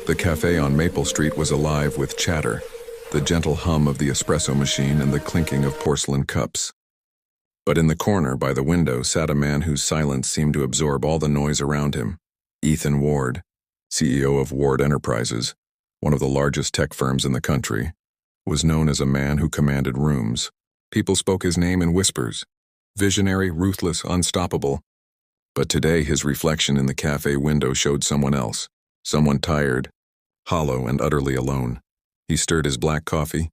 The cafe on Maple Street was alive with chatter, the gentle hum of the espresso machine and the clinking of porcelain cups. But in the corner by the window sat a man whose silence seemed to absorb all the noise around him. Ethan Ward, CEO of Ward Enterprises, one of the largest tech firms in the country, was known as a man who commanded rooms. People spoke his name in whispers. Visionary, ruthless, unstoppable. But today his reflection in the cafe window showed someone else. Someone tired, hollow and utterly alone. He stirred his black coffee,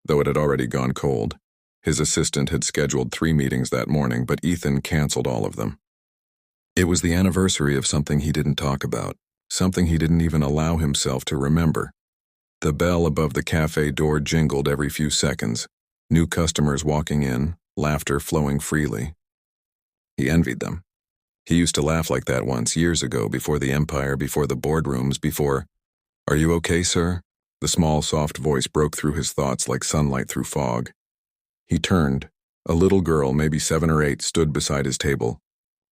though it had already gone cold. His assistant had scheduled 3 meetings that morning, but Ethan canceled all of them. It was the anniversary of something he didn't talk about, something he didn't even allow himself to remember. The bell above the cafe door jingled every few seconds, new customers walking in, laughter flowing freely. He envied them. He used to laugh like that once, years ago, before the empire, before the boardrooms, before, "Are you okay, sir?" The small, soft voice broke through his thoughts like sunlight through fog. He turned. A little girl, maybe 7 or 8, stood beside his table.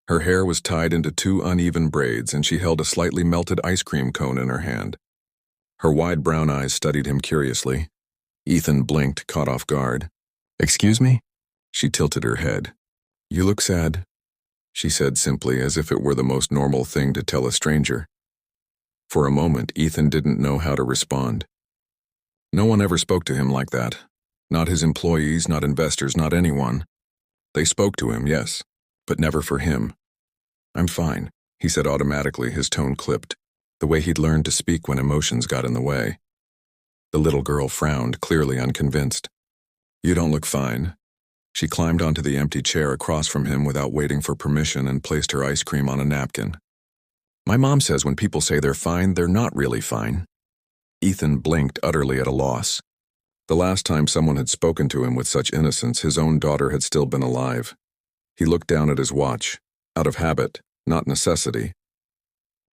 Her hair was tied into 2 uneven braids, and she held a slightly melted ice cream cone in her hand. Her wide brown eyes studied him curiously. Ethan blinked, caught off guard. "Excuse me?" She tilted her head. "You look sad," she said simply, as if it were the most normal thing to tell a stranger. For a moment, Ethan didn't know how to respond. No one ever spoke to him like that. Not his employees, not investors, not anyone. They spoke to him, yes, but never for him. "I'm fine," he said automatically, his tone clipped, the way he'd learned to speak when emotions got in the way. The little girl frowned, clearly unconvinced. "You don't look fine." She climbed onto the empty chair across from him without waiting for permission and placed her ice cream on a napkin. "My mom says when people say they're fine, they're not really fine." Ethan blinked, utterly at a loss. The last time someone had spoken to him with such innocence, his own daughter had still been alive. He looked down at his watch, out of habit, not necessity.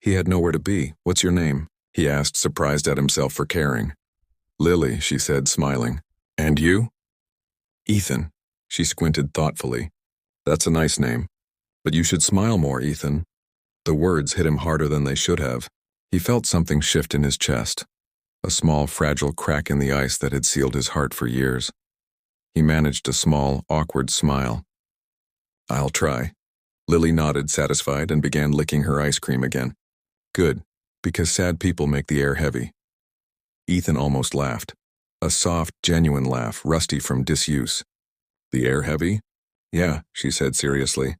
He had nowhere to be. "What's your name?" he asked, surprised at himself for caring. "Lily," she said, smiling. "And you?" "Ethan." She squinted thoughtfully. "That's a nice name. But you should smile more, Ethan." The words hit him harder than they should have. He felt something shift in his chest, a small, fragile crack in the ice that had sealed his heart for years. He managed a small, awkward smile. "I'll try." Lily nodded, satisfied, and began licking her ice cream again. "Good, because sad people make the air heavy." Ethan almost laughed. A soft, genuine laugh, rusty from disuse. "The air heavy?" "Yeah," she said seriously.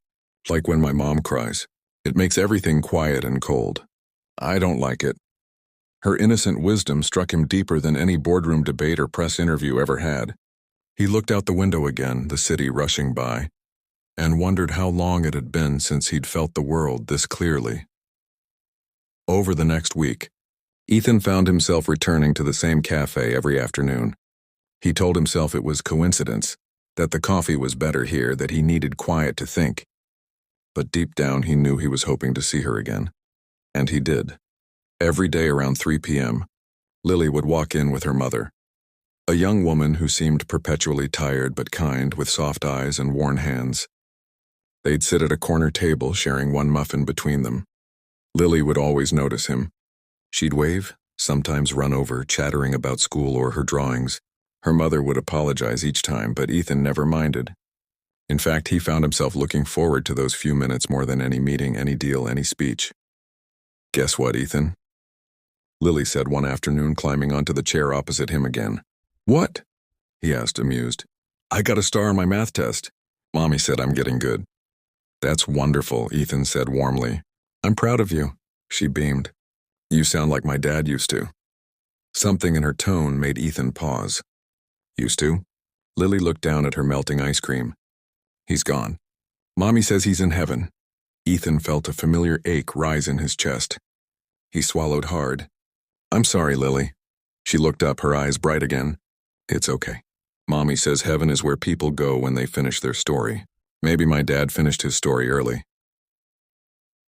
"Like when my mom cries. It makes everything quiet and cold. I don't like it." Her innocent wisdom struck him deeper than any boardroom debate or press interview ever had. He looked out the window again, the city rushing by, and wondered how long it had been since he'd felt the world this clearly. Over the next week, Ethan found himself returning to the same cafe every afternoon. He told himself it was coincidence, that the coffee was better here, that he needed quiet to think. But deep down he knew he was hoping to see her again. And he did. Every day around 3 p.m., Lily would walk in with her mother. A young woman who seemed perpetually tired but kind, with soft eyes and worn hands. They'd sit at a corner table, sharing one muffin between them. Lily would always notice him. She'd wave, sometimes run over, chattering about school or her drawings. Her mother would apologize each time, but Ethan never minded. In fact, he found himself looking forward to those few minutes more than any meeting, any deal, any speech. "Guess what, Ethan?" Lily said one afternoon, climbing onto the chair opposite him again. "What?" he asked, amused. "I got a star on my math test. Mommy said I'm getting good." "That's wonderful," Ethan said warmly. "I'm proud of you." She beamed. "You sound like my dad used to." Something in her tone made Ethan pause. "Used to?" Lily looked down at her melting ice cream. "He's gone. Mommy says he's in heaven." Ethan felt a familiar ache rise in his chest. He swallowed hard. "I'm sorry, Lily." She looked up, her eyes bright again. "It's okay. Mommy says heaven is where people go when they finish their story. Maybe my dad finished his story early."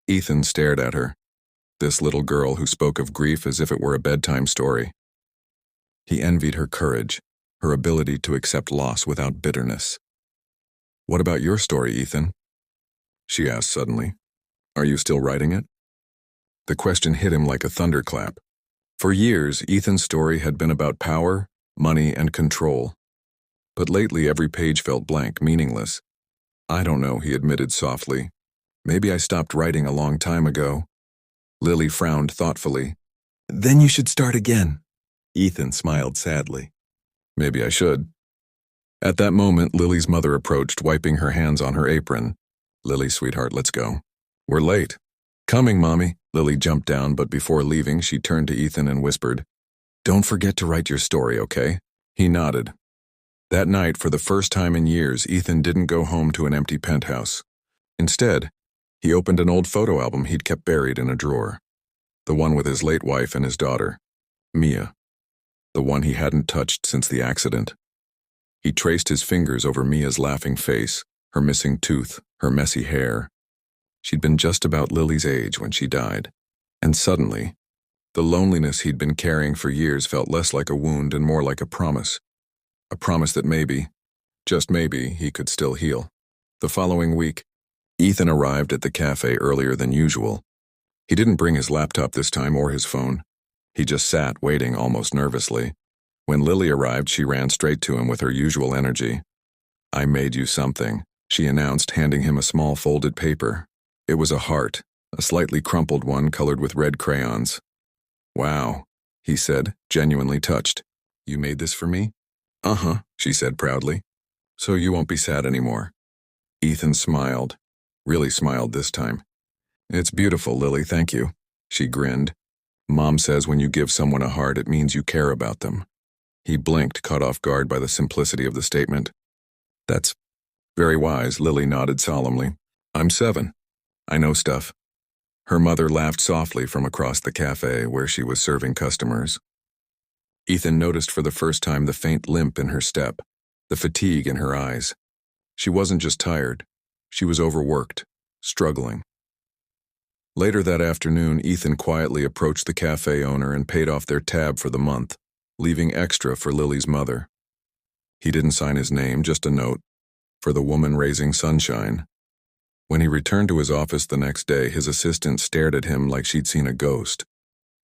Ethan stared at her, this little girl who spoke of grief as if it were a bedtime story. He envied her courage, her ability to accept loss without bitterness. "What about your story, Ethan?" she asked suddenly. "Are you still writing it?" The question hit him like a thunderclap. For years, Ethan's story had been about power, money, and control. But lately, every page felt blank, meaningless. I don't know, he admitted softly. Maybe I stopped writing a long time ago. Lily frowned thoughtfully. Then you should start again. Ethan smiled sadly. Maybe I should. At that moment, Lily's mother approached, wiping her hands on her apron. Lily, sweetheart, let's go. We're late. Coming, Mommy. Lily jumped down, but before leaving, she turned to Ethan and whispered, Don't forget to write your story, okay? He nodded. That night, for the first time in years, Ethan didn't go home to an empty penthouse. Instead, he opened an old photo album he'd kept buried in a drawer. The one with his late wife and his daughter, Mia. The one he hadn't touched since the accident. He traced his fingers over Mia's laughing face, her missing tooth, her messy hair. She'd been just about Lily's age when she died. And suddenly, the loneliness he'd been carrying for years felt less like a wound and more like a promise. A promise that maybe, just maybe, he could still heal. The following week, Ethan arrived at the cafe earlier than usual. He didn't bring his laptop this time or his phone. He just sat, waiting almost nervously. When Lily arrived, she ran straight to him with her usual energy. I made you something, she announced, handing him a small folded paper. It was a heart, a slightly crumpled one colored with red crayons. Wow, he said, genuinely touched. You made this for me? Uh-huh, she said proudly. So you won't be sad anymore. Ethan smiled, really smiled this time. It's beautiful, Lily, thank you. She grinned. Mom says when you give someone a heart, it means you care about them. He blinked, caught off guard by the simplicity of the statement. That's very wise, Lily nodded solemnly. I'm 7. I know stuff. Her mother laughed softly from across the cafe where she was serving customers. Ethan noticed for the first time the faint limp in her step, the fatigue in her eyes. She wasn't just tired. She was overworked, struggling. Later that afternoon, Ethan quietly approached the cafe owner and paid off their tab for the month, leaving extra for Lily's mother. He didn't sign his name, just a note, for the woman raising sunshine. When he returned to his office the next day, his assistant stared at him like she'd seen a ghost.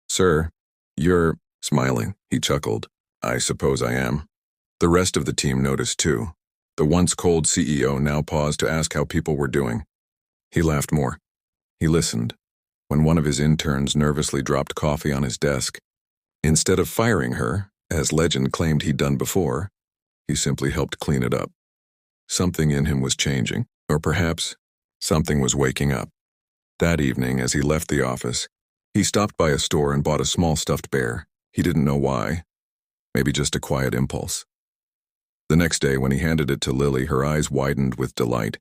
Sir, you're smiling, he chuckled. I suppose I am. The rest of the team noticed too. The once cold CEO now paused to ask how people were doing. He laughed more. He listened. When one of his interns nervously dropped coffee on his desk, instead of firing her, as legend claimed he'd done before, he simply helped clean it up. Something in him was changing, or perhaps something was waking up. That evening, as he left the office, he stopped by a store and bought a small stuffed bear. He didn't know why. Maybe just a quiet impulse. The next day, when he handed it to Lily, her eyes widened with delight.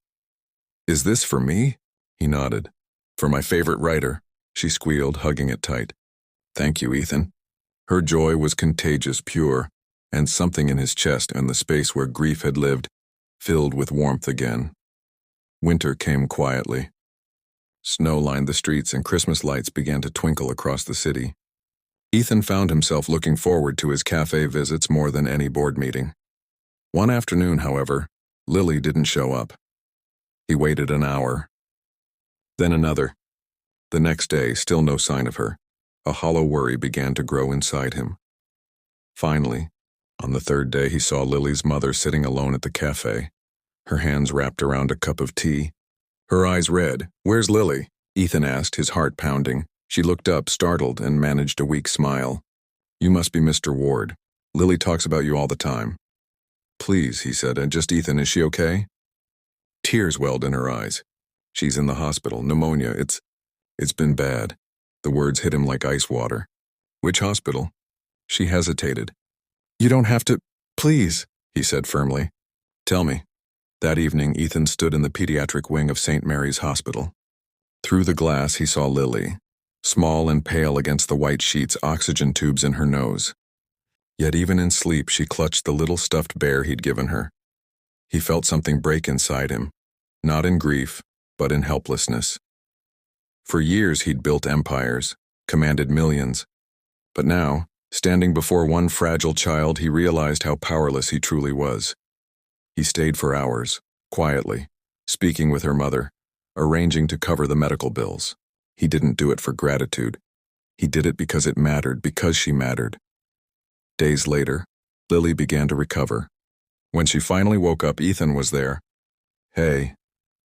Is this for me? He nodded. For my favorite writer, she squealed, hugging it tight. Thank you, Ethan. Her joy was contagious, pure, and something in his chest and the space where grief had lived filled with warmth again. Winter came quietly. Snow lined the streets and Christmas lights began to twinkle across the city. Ethan found himself looking forward to his cafe visits more than any board meeting. One afternoon, however, Lily didn't show up. He waited an hour. Then another. The next day, still no sign of her. A hollow worry began to grow inside him. Finally, on the third day, he saw Lily's mother sitting alone at the cafe, her hands wrapped around a cup of tea. Her eyes red. Where's Lily? Ethan asked, his heart pounding. She looked up, startled, and managed a weak smile. You must be Mr. Ward. Lily talks about you all the time. Please, he said, and just Ethan, is she okay? Tears welled in her eyes. She's in the hospital, pneumonia, it's been bad. The words hit him like ice water. Which hospital? She hesitated. You don't have to, please, he said firmly. Tell me. That evening, Ethan stood in the pediatric wing of St. Mary's Hospital. Through the glass, he saw Lily, small and pale against the white sheets, oxygen tubes in her nose. Yet even in sleep, she clutched the little stuffed bear he'd given her. He felt something break inside him, not in grief, but in helplessness. For years, he'd built empires, commanded millions. But now, standing before one fragile child, he realized how powerless he truly was. He stayed for hours, quietly, speaking with her mother, arranging to cover the medical bills. He didn't do it for gratitude. He did it because it mattered, because she mattered. Days later, Lily began to recover. When she finally woke up, Ethan was there. "Hey,"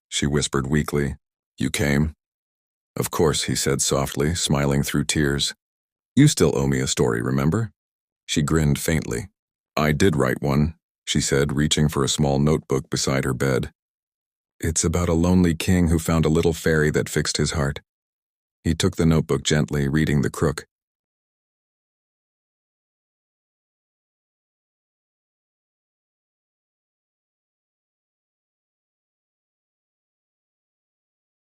she whispered weakly. "You came?" "Of course," he said softly, smiling through tears. "You still owe me a story, remember?" She grinned faintly. "I did write one," she said, reaching for a small notebook beside her bed. "It's about a lonely king who found a little fairy that fixed his heart." He took the notebook gently, reading the crook.